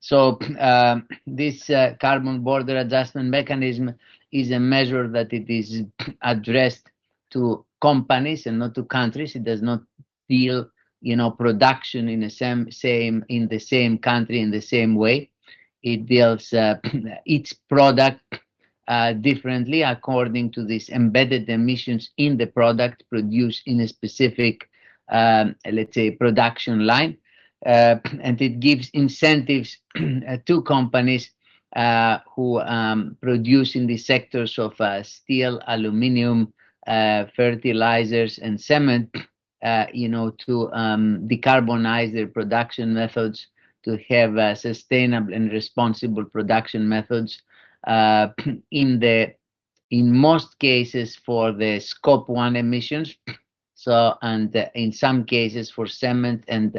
So this carbon border adjustment mechanism is a measure that it is addressed to companies and not to countries. It does not deal, production in the same country in the same way. It deals each product differently according to these embedded emissions in the product produced in a specific, let's say, production line. And it gives incentives to companies who produce in the sectors of steel, aluminium, fertilizers, and cement, to decarbonize their production methods, to have sustainable and responsible production methods. Uh, in most cases for the scope 1 emissions, so, and in some cases for cement and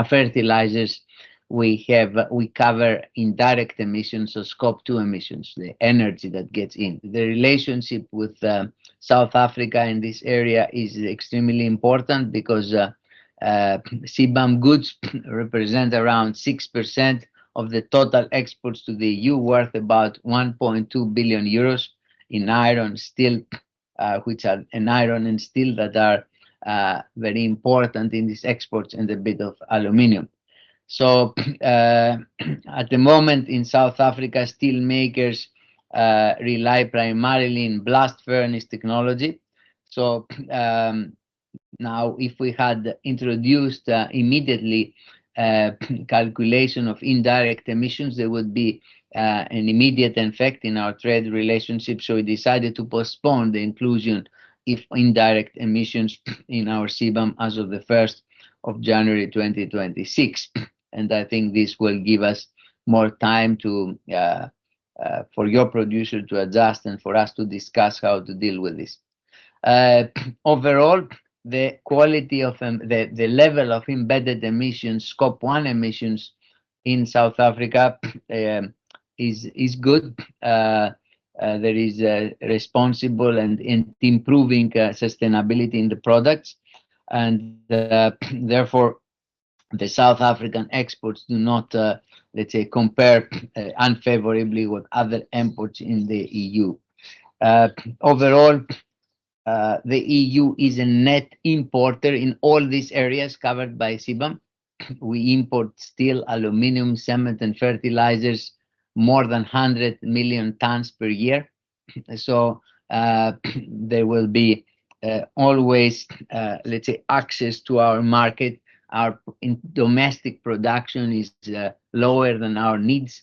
fertilizers, we cover indirect emissions, so scope 2 emissions, the energy that gets in. The relationship with South Africa in this area is extremely important because CBAM goods represent around 6% of the total exports to the EU, worth about 1.2 billion euros in iron, steel, which are iron and steel that are very important in these exports, and a bit of aluminium. So at the moment in South Africa, steel makers rely primarily in blast furnace technology. So now, if we had introduced immediately calculation of indirect emissions, there would be an immediate effect in our trade relationship. So we decided to postpone the inclusion of indirect emissions in our CBAM as of the 1st of January 2026. And I think this will give us more time to for your producer to adjust and for us to discuss how to deal with this. Overall, the quality of the level of embedded emissions, scope 1 emissions in South Africa is good. There is responsible and improving sustainability in the products, and therefore the South African exports do not, let's say, compare unfavorably with other imports in the EU. Overall, the EU is a net importer in all these areas covered by CBAM. We import steel, aluminium, cement, and fertilizers more than 100 million tons per year. So there will be always, let's say, access to our market. Our domestic production is lower than our needs,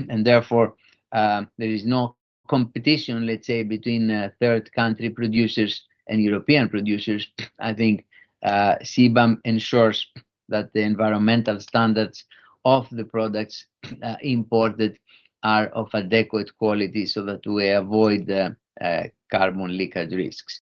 and therefore there is no competition, let's say, between third country producers and European producers. I think CBAM ensures that the environmental standards of the products imported are of adequate quality so that we avoid carbon leakage risks.